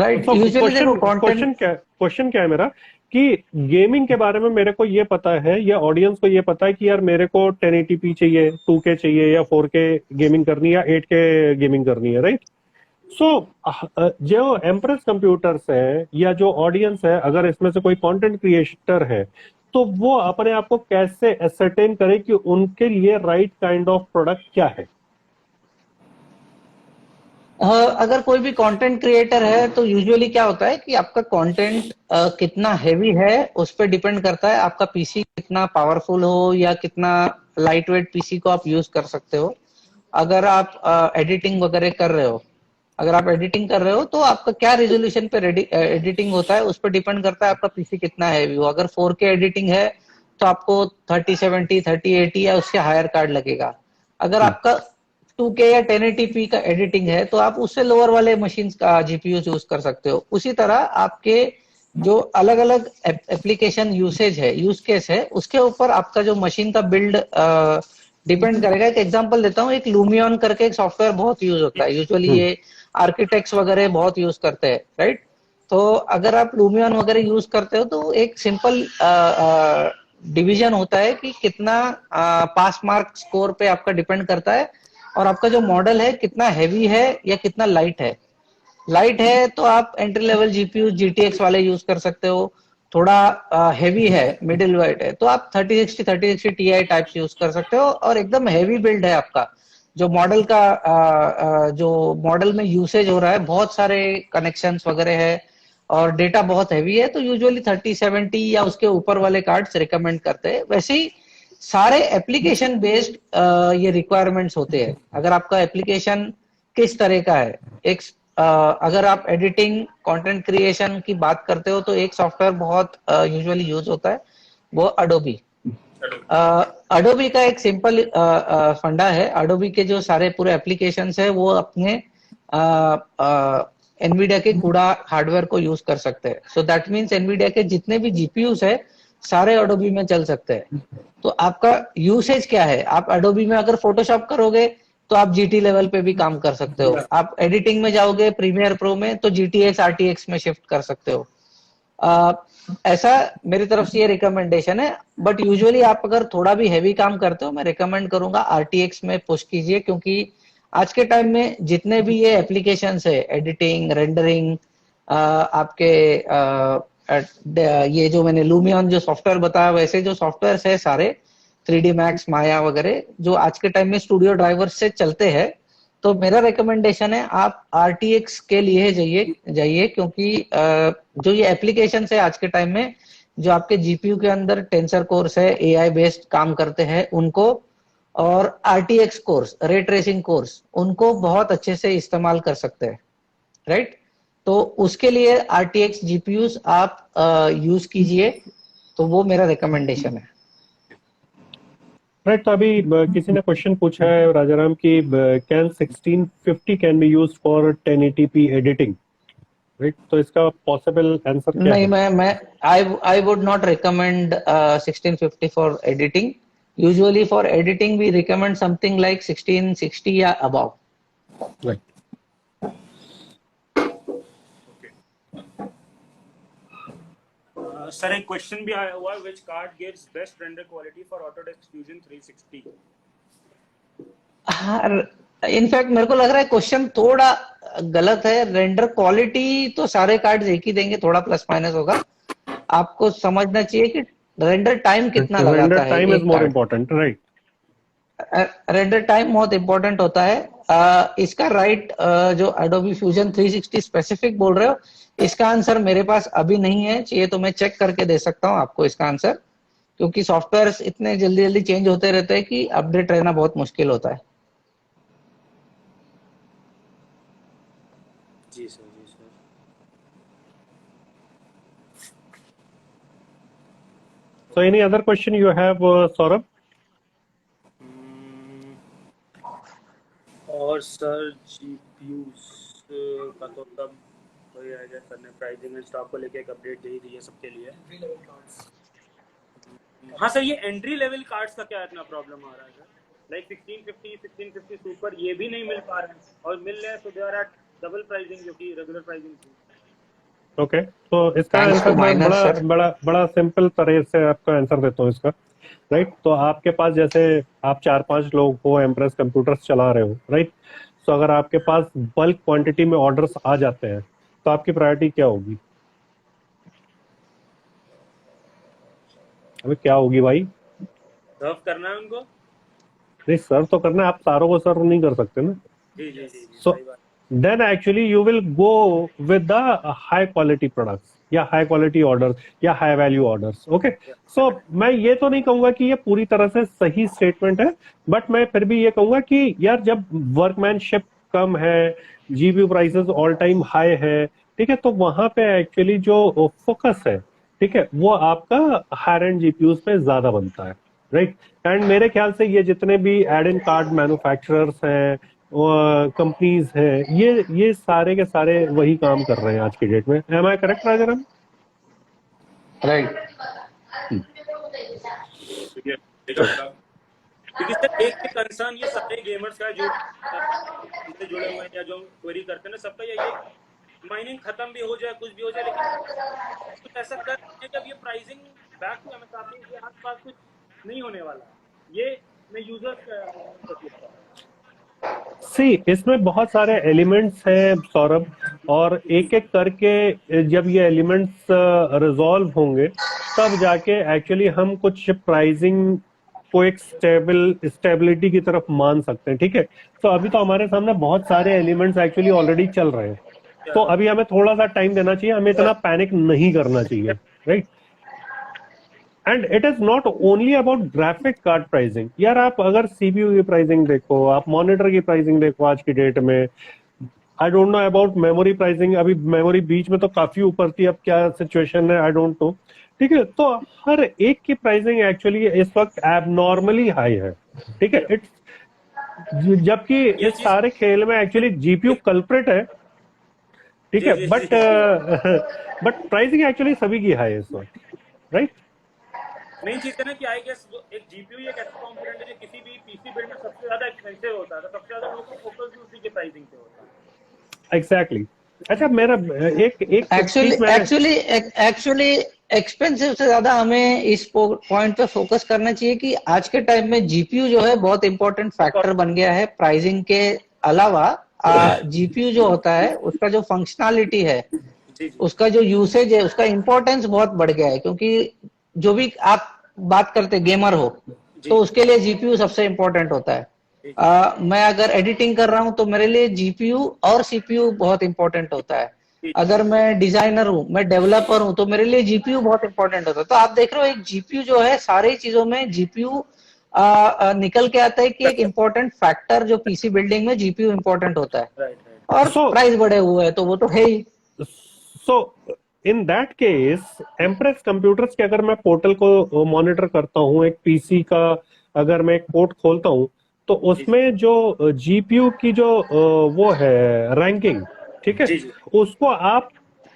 question क्या है मेरा कि गेमिंग के बारे में मेरे को ये पता है या ऑडियंस को ये पता है कि यार मेरे को 1080p चाहिए, 2K चाहिए या 4K गेमिंग करनी है या 8K गेमिंग करनी है, राइट? सो जो एम्प्रेस कंप्यूटर्स है या जो ऑडियंस है, अगर इसमें से कोई कंटेंट क्रिएटर है तो वो अपने आप को कैसे एसर्टेन करे कि उनके लिए राइट काइंड ऑफ प्रोडक्ट क्या है? अगर कोई भी कंटेंट क्रिएटर है तो यूजुअली क्या होता है कि आपका कंटेंट कितना हेवी है उस पर डिपेंड करता है आपका पीसी कितना पावरफुल हो या कितना लाइट वेट पीसी को आप यूज कर सकते हो। अगर आप एडिटिंग वगैरह कर रहे हो, तो आपका क्या रेजोल्यूशन पे एडिटिंग होता है उस पर डिपेंड करता है आपका पीसी कितना हैवी हो। अगर 4K एडिटिंग है तो आपको 3070 3080 या उससे हायर कार्ड लगेगा। अगर आपका 2K या 1080p का एडिटिंग है तो आप उससे लोअर वाले मशीन का जीपीयू यूज कर सकते हो। उसी तरह आपके जो अलग अलग एप्लीकेशन यूज केस है उसके ऊपर आपका जो मशीन का बिल्ड डिपेंड करेगा। एक एग्जांपल देता हूँ, एक लूमियन करके एक सॉफ्टवेयर बहुत यूज होता है, यूजुअली ये आर्किटेक्ट्स वगैरह बहुत यूज करते हैं, राइट? तो अगर आप लूमियन वगैरह यूज करते हो तो एक सिंपल डिवीजन होता है कि कितना पास मार्क स्कोर पे आपका डिपेंड करता है, और आपका जो मॉडल है कितना हैवी है या कितना लाइट है। लाइट है तो आप एंट्री लेवल जीपीयू जीटीएक्स वाले यूज कर सकते हो। थोड़ा हैवी है, मिडिल वेट है, तो आप 3060 टीआई टाइप्स यूज कर सकते हो। और एकदम हैवी बिल्ड है आपका, जो मॉडल का जो मॉडल में यूसेज हो रहा है, बहुत सारे कनेक्शंस वगैरह है और डेटा बहुत हैवी है, तो यूजुअली 3070 या उसके ऊपर वाले कार्ड्स रिकमेंड करते हैं। वैसे ही सारे एप्लीकेशन बेस्ड ये रिक्वायरमेंट्स होते हैं। अगर आपका एप्लीकेशन किस तरह का है, एक अगर आप एडिटिंग कंटेंट क्रिएशन की बात करते हो तो एक सॉफ्टवेयर बहुत यूजुअली यूज होता है, वो अडोबी। अडोबी का एक सिंपल फंडा है। अडोबी के जो सारे पूरे एप्लीकेशंस है वो अपने एनवीडिया के कूड़ा हार्डवेयर को यूज कर सकते हैं। सो दैट मीन्स एनवीडिया के जितने भी जीपीयूज है सारे अडोबी में चल सकते हैं। तो आपका यूसेज क्या है, आप अडोबी में अगर फोटोशॉप करोगे तो आप जीटी लेवल पे भी काम कर सकते हो। आप एडिटिंग में जाओगे प्रीमियर प्रो में तो जीटीएक्स आरटीएक्स में शिफ्ट कर सकते हो। ऐसा मेरी तरफ से ये रिकमेंडेशन है। बट यूजुअली आप अगर थोड़ा भी हैवी काम करते हो, मैं रिकमेंड करूंगा आरटीएक्स में पुश कीजिए, क्योंकि आज के टाइम में जितने भी ये एप्लीकेशंस है, एडिटिंग, रेंडरिंग, आपके ये जो मैंने लूमियन जो सॉफ्टवेयर बताया, वैसे जो सॉफ्टवेयर है सारे 3D मैक्स, माया वगैरह, जो आज के टाइम में स्टूडियो ड्राइवर से चलते हैं, तो मेरा रिकमेंडेशन है आप आरटीएक्स के लिए जाइए, क्योंकि जो ये एप्लीकेशन है आज के टाइम में, जो आपके जीपीयू के अंदर टेंसर कोर्स है, एआई बेस्ड काम करते हैं उनको, और RTX course, ray tracing course, उनको बहुत अच्छे से इस्तेमाल कर सकते हैं, राइट। तो उसके लिए आरटीएक्स जीपीयूज आप यूज कीजिए, तो वो मेरा रिकमेंडेशन है। राइट। तो अभी किसी ने क्वेश्चन पूछा है राजाराम की, can 1650 can be used for 1080p editing, right? तो इसका पॉसिबल आंसर क्या नहीं, है? मैं I would not recommend 1650 for editing. Usually for editing we recommend something like 1660 या अबव। राइट। सर एक क्वेश्चन भी आया हुआ है, which card gives best render quality for Autodesk Fusion 360? In fact मेरे को लग रहा है क्वेश्चन थोड़ा गलत है। रेंडर क्वालिटी तो सारे कार्ड्स एक ही देंगे, थोड़ा प्लस माइनस होगा। आपको समझना चाहिए कि रेंडर टाइम कितना लगाता है टाइम इज एक more card. Important, right? Render time बहुत इंपॉर्टेंट होता है। इसका राइट जो Adobe Fusion 360 स्पेसिफिक बोल रहे हो, इसका आंसर मेरे पास अभी नहीं है, चाहिए तो मैं चेक करके दे सकता हूँ आपको इसका आंसर, क्योंकि सॉफ्टवेयर इतने जल्दी जल्दी चेंज होते रहते हैं कि अपडेट रहना बहुत मुश्किल होता है। जी सर, जी sir. So any other question you have, Saurabh? और सर जीपीयूज का तो तब वही आएगा सर ने, प्राइसिंग एंड स्टॉक को लेके एक अपडेट दे दी है सबके लिए। हाँ सर, ये एंट्री लेवल कार्ड्स का क्या इतना प्रॉब्लम आ रहा है सर? लाइक 1650 सुपर ये भी नहीं मिल पा रहे हैं, और मिल रहे हैं तो they are at double pricing जो कि रेगुलर प्राइसिंग थी। ओके, तो इसका Thanks आंसर to मैं minus, बड़ा sir. बड़ा बड़ा सिंपल तरह से आपका आंसर देता हूँ इसका, राइट? तो आपके पास जैसे आप 4-5 लोग हो, एम्प्रेस कंप्यूटर्स चला रहे हो, राइट? तो अगर आपके पास बल्क क्वांटिटी में ऑर्डर्स आ जाते हैं तो आपकी प्रायोरिटी क्या होगी? अभी क्या होगी भाई? सर्व करना है उनको। नहीं, सर्व तो करना है, आप सारों को सर्व नहीं कर सकते ना। जी जी जी, So सही बात। then actually you will go with the high quality products या high quality orders या high value orders. Okay, so मैं ये तो नहीं कहूंगा कि ये पूरी तरह से सही स्टेटमेंट है, बट मैं फिर भी ये कहूंगा कि यार जब वर्कमैनशिप कम है, GPU prices all time high है, ठीक है, तो वहां पे एक्चुअली जो फोकस है, ठीक है, वो आपका हायर एंड जीपीयूज पे ज्यादा बनता है, राइट? एंड मेरे ख्याल से ये जितने भी एड इन कार्ड मैन्युफैक्चरर्स हैं, कंपनीज हैं, ये सारे के सारे वही काम कर रहे हैं आज की डेट में। Am I correct Rajaram? Right. क्योंकि सर एक कंसर्न ये सारे गेमर्स का जो जुड़े हुए हैं या जो क्वेरी करते हैं ना, सबका यही है माइनिंग खत्म भी हो जाए, कुछ भी हो जाए, लेकिन कुछ ऐसा कर है कि अब ये प्राइसिंग बैक टू एमएसआरपी के आसपास कुछ नहीं होने वाला है। ये मैं यूजर्स का देखता हूँ। सी इसमें बहुत सारे एलिमेंट्स हैं सौरभ, और एक एक करके जब ये एलिमेंट्स रिजॉल्व होंगे तब जाके एक्चुअली हम कुछ प्राइसिंग को एक स्टेबिलिटी की तरफ मान सकते हैं। ठीक है, तो अभी तो हमारे सामने बहुत सारे एलिमेंट्स एक्चुअली ऑलरेडी चल रहे हैं, तो अभी हमें थोड़ा सा टाइम देना चाहिए, हमें इतना पैनिक नहीं करना चाहिए, right. And it is not only about graphic card pricing यार, आप अगर सीपीयू की प्राइसिंग देखो, आप मॉनिटर की प्राइसिंग देखो आज की डेट में, I don't know about memory pricing, अभी मेमोरी बीच में तो काफी ऊपर थी, अब क्या सिचुएशन है आई डोंट नो। ठीक है, तो हर एक की प्राइसिंग एक्चुअली इस वक्त एबनॉर्मली हाई है। ठीक है, इट्स जबकि इस सारे खेल में एक्चुअली जीपीयू कल्प्रिट है। ठीक है, बट बट प्राइसिंग एक्चुअली सभी की हाई है इस वक्त, राइट। मेन चीज है ना कि आई गेस एक जीपीयू एक ऐसा कंपोनेंट है जो किसी भी पीसी बिल्ड में सबसे ज्यादा एक्सपेंसिव होता है, तो सबसे ज्यादा लोगों का फोकस भी उसी के प्राइसिंग पे होता है। एग्जैक्टली। अच्छा, मेरा एक एक एक्चुअली एक्सपेंसिव से ज्यादा हमें इस पॉइंट पे फोकस करना चाहिए कि आज के टाइम में जीपीयू जो है बहुत इंपॉर्टेंट फैक्टर बन गया है। प्राइसिंग के अलावा जीपीयू जो होता है उसका जो फंक्शनैलिटी है, उसका जो यूसेज है, उसका इम्पोर्टेंस बहुत बढ़ गया है। क्योंकि जो भी आप बात करते गेमर हो तो उसके लिए जीपीयू सबसे इम्पोर्टेंट होता है। मैं अगर एडिटिंग कर रहा हूं तो मेरे लिए जीपीयू और सीपीयू बहुत इंपॉर्टेंट होता है। अगर मैं डिजाइनर हूं, मैं डेवलपर हूं, तो मेरे लिए जीपीयू बहुत इंपॉर्टेंट होता है। तो आप देख रहे हो एक जीपीयू जो है, सारी चीजों में जीपीयू निकल के आता है कि एक इम्पोर्टेंट फैक्टर जो पीसी बिल्डिंग में जीपीयू इंपॉर्टेंट होता है। और प्राइस बढ़े हुए हैं तो वो तो है ही। So in that case Empress computers के अगर मैं पोर्टल को मॉनिटर करता हूं, एक पीसी का अगर मैं एक पोर्ट खोलता हूं, तो उसमें जो जीपीयू की जो वो है रैंकिंग, ठीक है, उसको आप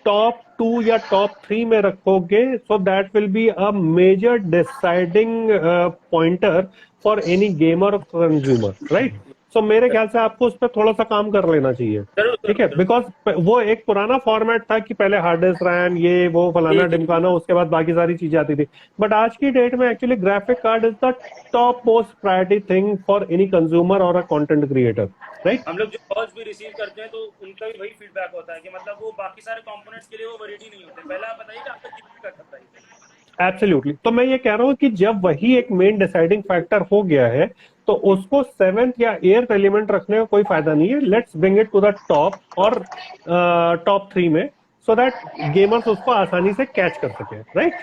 टॉप 2 या टॉप 3 में रखोगे, so that will be a major deciding pointer for any gamer और कंज्यूमर, राइट। सो मेरे ख्याल से आपको उस पर थोड़ा सा काम कर लेना चाहिए। ठीक है, बिकॉज वो एक पुराना फॉर्मेट था कि पहले हार्ड डिस्क रैम, ये वो फलाना डिमकाना, उसके बाद बाकी सारी चीजें आती थी। बट आज की डेट में actually graphic card is the top most priority thing for any consumer और अ कंटेंट क्रिएटर, राइट। हम लोग जो कॉल्स भी रिसीव करते हैं तो उनका भी वही फीडबैक होता है कि मतलब वो बाकी सारे कंपोनेंट्स के लिए वो वरीड ही नहीं होते। पहले आप बताइए कि आपका जीपीयू का खतरा है। एब्सोल्युटली। तो मैं ये कह रहा हूं कि जब वही एक मेन डिसाइडिंग फैक्टर हो गया है, तो उसको 7th या 8th एलिमेंट रखने का कोई फायदा नहीं है। Let's bring it to the top और टॉप 3 में, सो दैट गेमर्स उसको आसानी से कैच कर सके, राइट।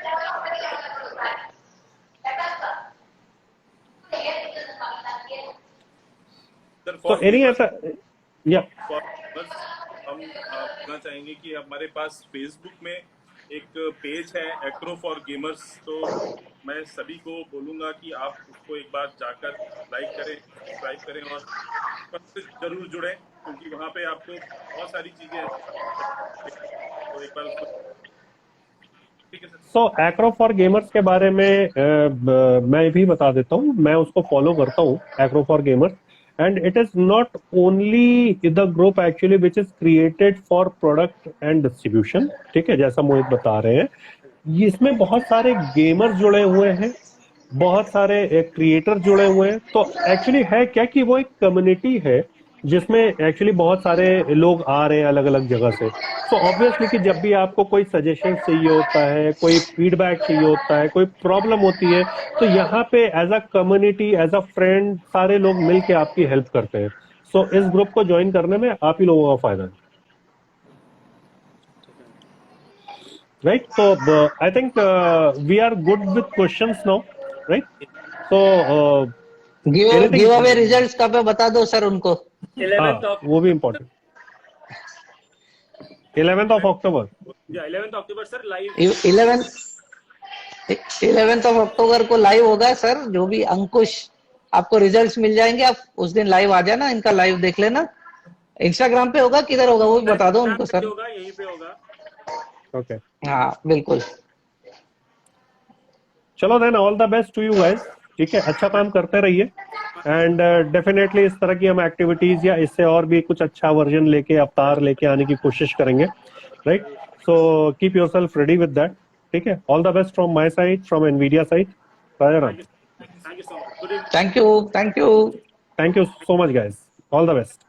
तो एनी ऐसा या हम कहना चाहेंगे कि हमारे पास फेसबुक में एक पेज है एक्रो फॉर गेमर्स, तो मैं सभी को बोलूंगा कि आप उसको एक बार जाकर लाइक करें, सब्सक्राइब करें और सबसे जरूर जुड़ें, क्योंकि वहाँ पे आपको बहुत सारी चीजें तो एक बार उसको। सो एक्रो फॉर गेमर्स के बारे में मैं भी बता देता हूँ। मैं उसको फॉलो करता हूँ, Acro for gamers, and it is not only the group actually which is created for product and distribution। ठीक है, जैसा मोहित बता रहे हैं, इसमें बहुत सारे गेमर्स जुड़े हुए हैं, बहुत सारे क्रिएटर जुड़े हुए हैं। तो एक्चुअली है क्या कि वो एक कम्युनिटी है जिसमें एक्चुअली बहुत सारे लोग आ रहे हैं अलग अलग जगह से। सो ऑब्वियसली कि जब भी आपको कोई सजेशन चाहिए होता है, कोई फीडबैक चाहिए होता है, कोई प्रॉब्लम होती है, तो यहाँ पे as a community, as a friend, सारे लोग मिलके आपकी हेल्प करते हैं। सो इस ग्रुप को ज्वाइन करने में आप ही लोगों का फायदा है, राइट। तो I think we are good with questions now, right. So give away results कब है बता दो सर उनको। वो भी important. 11th of October। 11th October sir live. 11th of October को लाइव होगा सर। जो भी अंकुश, आपको रिजल्ट्स मिल जाएंगे, आप उस दिन लाइव आ जाना, इनका लाइव देख लेना। इंस्टाग्राम पे होगा, किधर होगा वो भी बता दो उनको सर। होगा, यहीं पे होगा। ओके, हाँ बिल्कुल। चलो then, all the best to you guys. ठीक है, अच्छा काम करते रहिए एंड डेफिनेटली इस तरह की हम एक्टिविटीज या इससे और भी कुछ अच्छा वर्जन लेके अवतार लेके आने की कोशिश करेंगे, right? So keep yourself ready with that, ठीक है? All the best from my side, from Nvidia side. Rajaram, Thank you so much. Good evening. Thank you, thank you. Thank you so much guys, all the best.